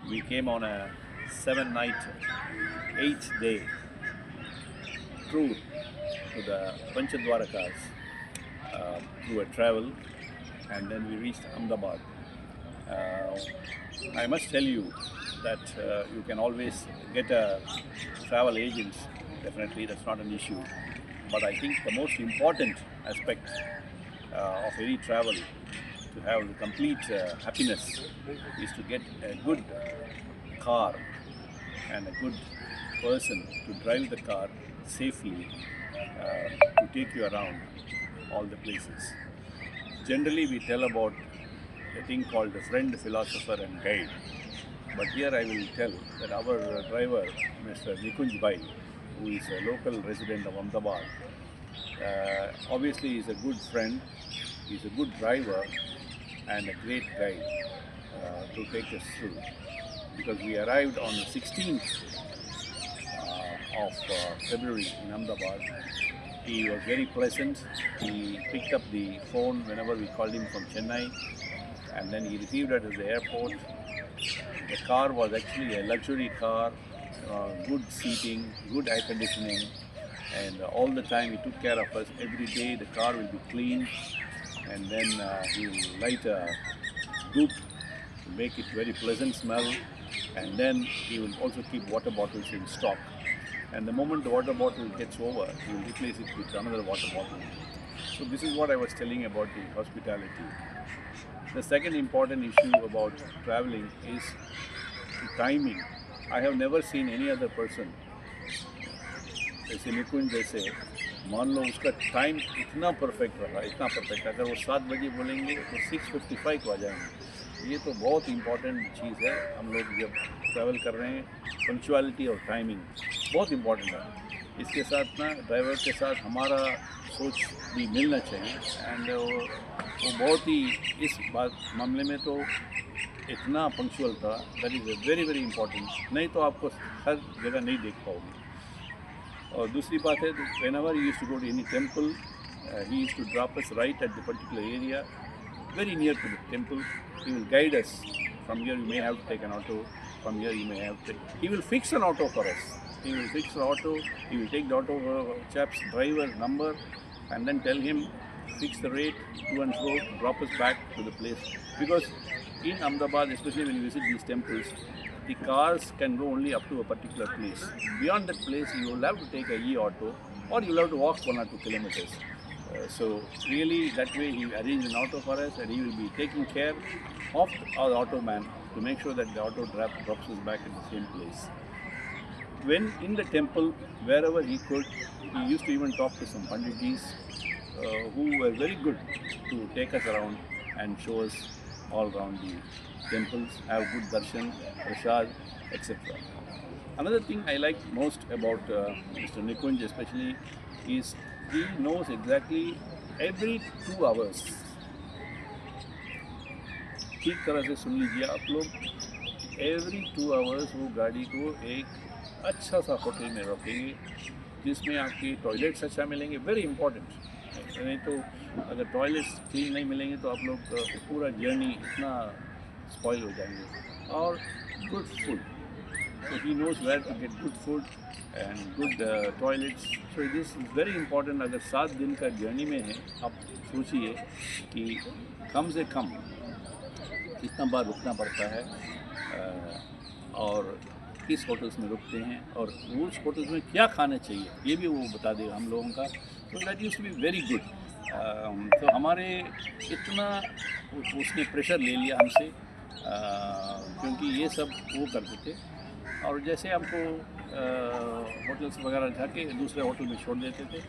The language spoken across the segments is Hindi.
We came on a 7-night, 8-day tour to the Panchadwarakas through a travel, and then we reached Ahmedabad. Uh, I must tell you that you can always get a travel agent. Definitely, that's not an issue. But I think the most important aspect of any travel to have the complete happiness is to get a good car and a good person to drive the car safely to take you around all the places. Generally, we tell about a thing called the friend, philosopher, and guide. But here I will tell that our driver, Mr. Nikunj Bhai, who is a local resident of Ahmedabad, obviously is a good friend, he's a good driver, and a great guide to take us through. Because we arrived on the 16th of February in Ahmedabad. He was very pleasant. He picked up the phone whenever we called him from Chennai, and then he received us at the airport. The car was actually a luxury car, good seating, good air conditioning, and all the time he took care of us. Every day the car will be cleaned, and then he will light a dhoop to make it very pleasant smell, and then he will also keep water bottles in stock. And the moment the water bottle gets over, he will replace it with another water bottle. So this is what I was telling about the hospitality. The second important issue about traveling is the timing. I have never seen any other person जैसे निकुंज जैसे मान लो उसका टाइम इतना परफेक्ट रहा, इतना परफेक्ट, अगर वो 7 बजे बोलेंगे तो 6:55 को आ जाएंगे। ये तो बहुत इम्पॉर्टेंट चीज़ है। हम लोग जब ट्रैवल कर रहे हैं, पंक्चुअलिटी और टाइमिंग बहुत इम्पॉर्टेंट है। इसके साथ ना ड्राइवर के साथ हमारा सोच भी मिलना चाहिए, एंड वो बहुत ही इस बात मामले में तो इतना पंक्चुअल था, that is very very important. नहीं तो आपको हर जगह नहीं देख पाओगे। और दूसरी बात है, whenever he used to go to any temple, he used to drop us right at the particular area, very near to the temple. He will guide us. From here you may have to take an auto. From here you may have to. He will fix an auto for us. He will fix the auto. He will take the auto chap's driver number, and then tell him fix the rate to and fro, drop us back to the place. Because in Ahmedabad, especially when you visit these temples, the cars can go only up to a particular place. Beyond that place, you will have to take a e-auto, or you will have to walk 1 or 2 kilometers. So really, that way he arranged an auto for us, and he will be taking care of our auto man to make sure that the auto drops us back at the same place. When in the temple, wherever he could, he used to even talk to some panditjis who were very good to take us around and show us all around the temples, have good darshan, prasad, etc. Another thing I like most about Mr. Nikunj especially is he knows exactly every 2 hours. ठीक तरह से सुन लीजिए आप लोग, एवरी 2 आवर्स वो गाड़ी को एक अच्छा सा होटल में रखेंगे जिसमें आपकी टॉयलेट्स अच्छा मिलेंगे, वेरी इंपॉर्टेंट। नहीं तो अगर टॉयलेट्स क्लीन नहीं मिलेंगे तो आप लोग पूरा जर्नी इतना स्पॉइल हो जाएंगे। और good food, so he knows where to get good food and good toilets. So this is very important। अगर 7 दिन का जर्नी में है, आप सोचिए कि कम से कम कितना बार रुकना पड़ता है और किस होटल्स में रुकते हैं, और उस होटल्स में क्या खाना चाहिए ये भी वो बता देगा हम लोगों का। तो that used to be very good. तो हमारे इतना उसने प्रेशर ले लिया हमसे, क्योंकि ये सब वो करते थे, और जैसे हमको होटल्स वगैरह जाके दूसरे होटल में छोड़ देते थे।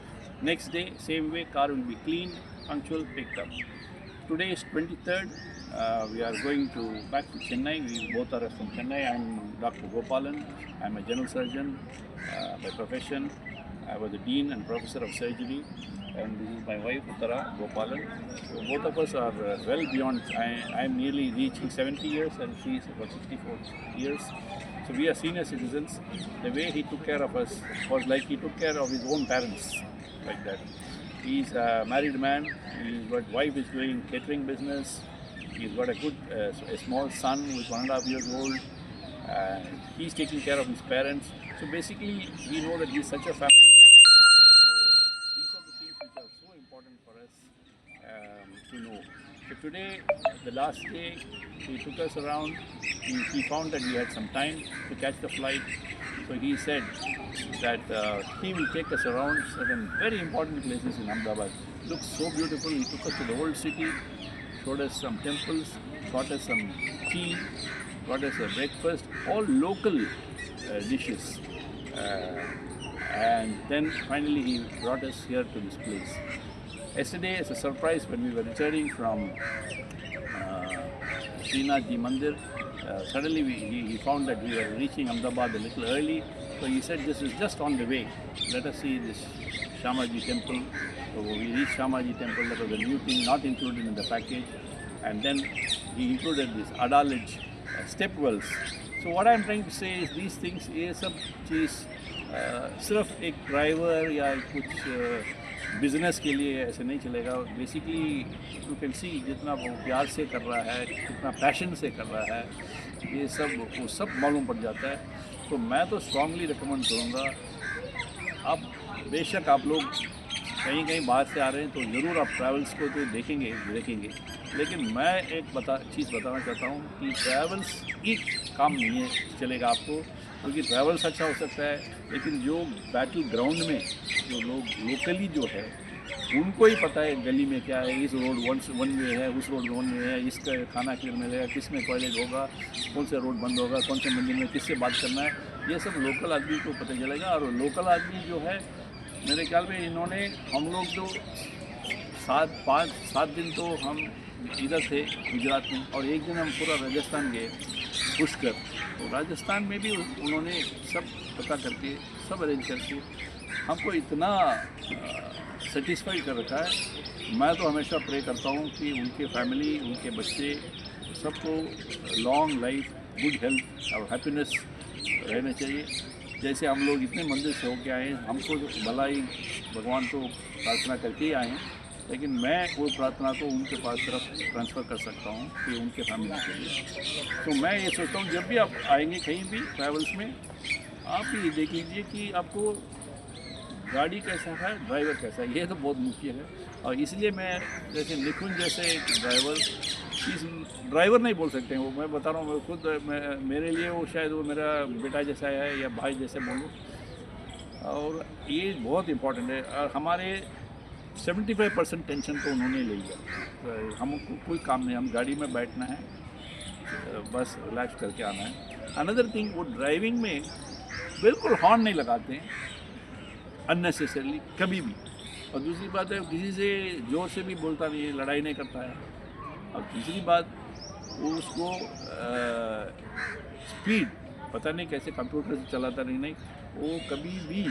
Next day same way car will be clean, punctual, picked up. Today is 23rd. We are going back to Chennai. We both are from Chennai. I'm Dr. Gopalan. I'm a general surgeon by profession. I was a dean and professor of surgery. And this is my wife, Uttara Gopalan. So both of us are well beyond. I'm nearly reaching 70 years, and she is about 64 years. So we are senior citizens. The way he took care of us was like he took care of his own parents, like that. He's a married man. His wife is doing catering business. He's got a good, a small son who is 1.5 years old. and he's taking care of his parents. So basically, we know that he's such a family man. So these are the things which are so important for us to know. So today, the last day, he took us around. He found that we had some time to catch the flight. So he said that he will take us around certain very important places in Ahmedabad. It looks so beautiful. He took us to the old city, showed us some temples, got us some tea, got us a breakfast, all local dishes. And then finally he brought us here to this place. Yesterday, as a surprise, when we were returning from Srinath Ji Mandir, suddenly he found that we were reaching Ahmedabad a little early. So he said, this is just on the way. Let us see this Shamaji temple. So we reached Shamaji temple. That was a new thing, not included in the package. And then he included this Adalaj step wells. So what I'm trying to say is these things, ये सब चीज़ सिर्फ एक ड्राइवर या कुछ बिजनेस के लिए ऐसे नहीं चलेगा. बेसिकली यू कैन सी जितना वो प्यार से कर रहा है, कितना पैशन से कर रहा है, ये सब वो सब मालूम पड़ जाता है. तो मैं तो स्ट्रांगली रिकमेंड करूँगा, अब बेशक आप लोग कहीं कहीं बाहर से आ रहे हैं तो ज़रूर आप ट्रैवल्स को तो देखेंगे, लेकिन मैं एक चीज़ बताना चाहता हूँ कि ट्रैवल्स ही काम नहीं है चलेगा आपको, क्योंकि ट्रैवल्स अच्छा हो सकता है, लेकिन जो बैटल ग्राउंड में जो लोग लोकली जो है उनको ही पता है गली में क्या है, इस रोड वन वे है, उस रोड वन वे है, इसका खाना किधर मिलेगा, किस में टॉयलेट होगा, कौन से रोड बंद होगा, कौन से मंदिर में किससे बात करना है, ये सब लोकल आदमी को पता चलेगा. और लोकल आदमी जो है मेरे ख्याल में इन्होंने, हम लोग जो 7 दिन तो हम इधर थे गुजरात में, और एक दिन हम पूरा राजस्थान गए पुष्कर. तो राजस्थान में भी उन्होंने सब पता करके, सब अरेंज करके हमको इतना सेटिस्फाइड कर रखा है. मैं तो हमेशा प्रे करता हूँ कि उनके फैमिली, उनके बच्चे सबको लॉन्ग लाइफ, गुड हेल्थ और हैप्पीनेस रहना चाहिए. जैसे हम लोग इतने मंदिर से होके आए हैं, हमको तो भला ही भगवान को प्रार्थना करके ही आए हैं, लेकिन मैं वो प्रार्थना को उनके पास तरफ ट्रांसफ़र कर सकता हूँ कि उनके फैमिली के लिए. तो मैं ये सोचता हूँ जब भी आप आएंगे कहीं भी ट्रैवल्स में, आप भी ये देख लीजिए कि आपको गाड़ी कैसा है, ड्राइवर कैसा है, ये तो बहुत मुख्य है. और इसलिए मैं जैसे निकुंज जैसे एक ड्राइवर नहीं बोल सकते हैं, वो मैं बता रहा हूँ, मैं खुद मेरे लिए वो शायद वो मेरा बेटा जैसा है या भाई जैसे बोलूँ. और ये बहुत इम्पोर्टेंट है. और हमारे 75% टेंशन तो उन्होंने ले लिया. हमको कोई काम नहीं, हम गाड़ी में बैठना है, बस रिलैक्स करके आना है. अनदर थिंग, वो ड्राइविंग में बिल्कुल हॉर्न नहीं लगाते हैं अननेसेसरली कभी भी. और दूसरी बात है, किसी से ज़ोर से भी बोलता नहीं है, लड़ाई नहीं करता है. और तीसरी बात, वो उसको स्पीड पता नहीं कैसे कंप्यूटर से चलाता नहीं, वो कभी भी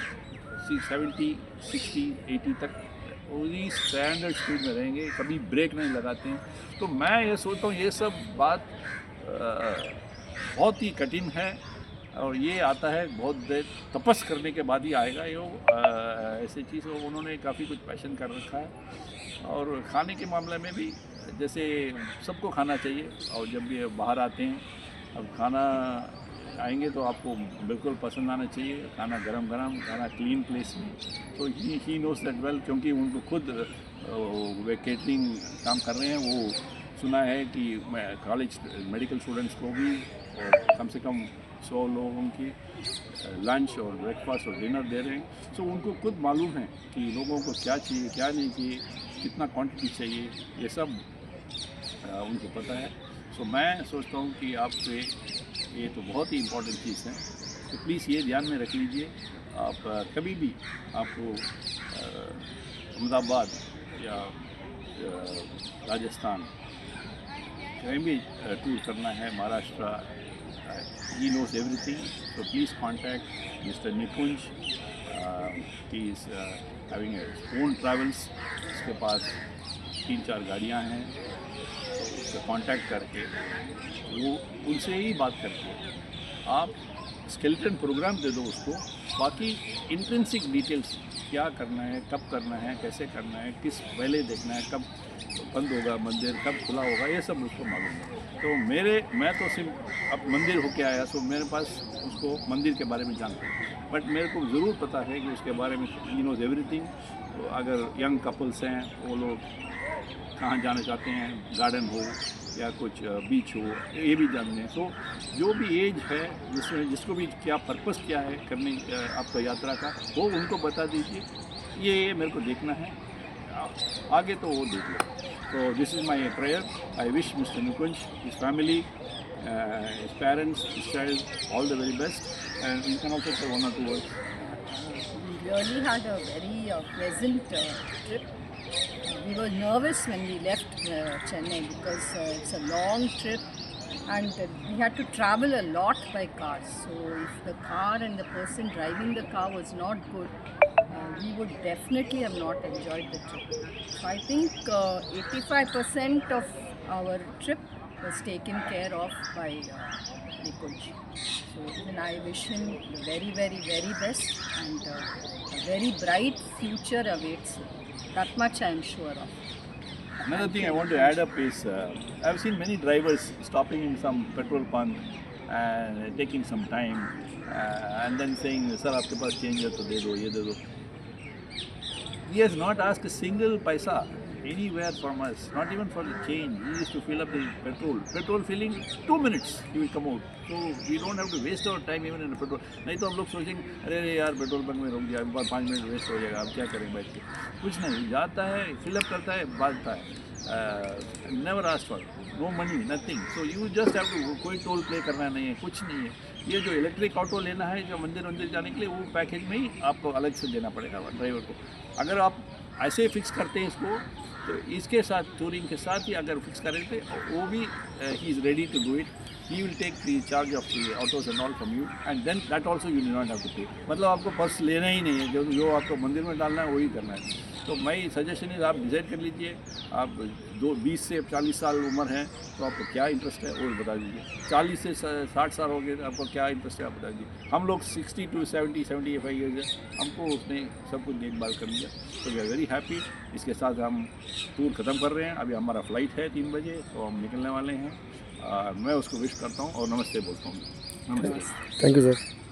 70, 60, 80 तक पूरी स्टैंडर्ड स्पीड में रहेंगे, कभी ब्रेक नहीं लगाते हैं. तो मैं ये सोचता हूँ ये सब बात बहुत ही कठिन है, और ये आता है बहुत देर तपस करने के बाद ही आएगा. ये ऐसी चीज़ उन्होंने काफ़ी कुछ पैशन कर रखा है. और खाने के मामले में भी जैसे सबको खाना चाहिए, और जब भी बाहर आते हैं, अब खाना आएंगे तो आपको बिल्कुल पसंद आना चाहिए. खाना गरम खाना क्लीन प्लेस में. तो ही नोज दैट वेल, क्योंकि उनको खुद वे केटरिंग काम कर रहे हैं. वो सुना है कि कॉलेज मेडिकल स्टूडेंट्स को भी कम से कम 100 लोगों की लंच और ब्रेकफास्ट और डिनर दे रहे हैं. सो उनको खुद मालूम है कि लोगों को क्या चाहिए, क्या नहीं चाहिए, कितना क्वांटिटी चाहिए, ये सब उनको पता है. सो मैं सोचता हूँ कि आप पे ये तो बहुत ही इम्पोर्टेंट चीज़ है. तो प्लीज़ ये ध्यान में रख लीजिए, आप कभी भी आपको अहमदाबाद या राजस्थान कहीं भी टूर करना है, Maharashtra, he knows everything. So please contact Mr. Nikunj. He is having his own travels. उसके पास 3-4 गाड़ियाँ हैं. तो उससे कांटेक्ट करके, वो उनसे ही बात करके आप स्केलेटन प्रोग्राम दे दो उसको. बाकी इंट्रिंसिक डिटेल्स क्या करना है, कब करना है, कैसे करना है, किस पहले देखना है, कब बंद होगा मंदिर, कब खुला होगा, ये सब उसको मालूम है। तो मैं तो सिर्फ अब मंदिर होके आया, सो मेरे पास उसको मंदिर के बारे में जानते हैं, बट मेरे को ज़रूर पता है कि उसके बारे में ही नोज एवरीथिंग। तो अगर यंग कपल्स हैं, वो लोग कहाँ जाना चाहते हैं, गार्डन हो या कुछ बीच हो, ये भी जानते हैं। सो जो भी एज है, जिसको भी क्या पर्पस क्या है करने आपका यात्रा का, वो उनको बता दीजिए। ये मेरे को देखना है, आगे तो वो देख लो। तो this is my prayer. I wish mister Nikunj, his family, his parents, his child, all the very best. And you can also say 1 or 2 words. We really had a very pleasant trip. We were nervous when we left Chennai because it's a long trip and we had to travel a lot by car. So if the car and the person driving the car was not good, we would definitely have not enjoyed the trip. So I think 85% of our trip was taken care of by Nikunj. So even I wish him the very, very, very best, and a very bright future awaits him. That much I am sure of. Another thing I want to add up is I've seen many drivers stopping in some petrol pump and taking some time and then saying, "Sir, आपके पास change है तो दे दो, ये दे दो." He has not asked a single paisa anywhere from us, not even for the change. He used to fill up the petrol. Petrol filling, 2 minutes, he will come out. So we don't have to waste our time even in the petrol. नहीं तो हम लोग सोचेंगे, अरे यार पेट्रोल पंप में रुक गया, 5 मिनट वेस्ट हो जाएगा, अब क्या करें बैठ के। कुछ नहीं, जाता है, फिलअप करता है, भागता है। Never ask for, no money, nothing. So you just have to, कोई टोल प्ले करना नहीं है, कुछ नहीं है। ये जो इलेक्ट्रिक ऑटो लेना है जो मंदिर जाने के लिए, वो पैकेज में ही आपको अलग से देना पड़ेगा ड्राइवर को। अगर आप ऐसे फिक्स करते हैं इसको, तो इसके साथ टूरिंग के साथ ही अगर फिक्स करें तो वो भी he is ready to do it. He will take the charge of the autos and all from you, and then that also you do not have to pay. मतलब आपको पर्स लेना ही नहीं है, जो आपको मंदिर में डालना है वही करना है। तो माई सजेशन इज़, आप डिसाइड कर लीजिए, आप 20 से 40 साल उम्र है तो आपको क्या इंटरेस्ट है वो बता दीजिए। 40 से 60 साल हो गए तो आपको क्या इंटरेस्ट है आप बता दीजिए। हम लोग 60 to 75 ईयर्स है, हमको उसने सब कुछ देखभाल कर लिया, तो वी आर वेरी हैप्पी। इसके साथ हम टूर ख़त्म कर रहे हैं। अभी हमारा फ़्लाइट है 3 बजे, तो हम निकलने वाले हैं। मैं उसको विश करता हूँ और नमस्ते बोलता हूँ। नमस्ते। Thank you sir.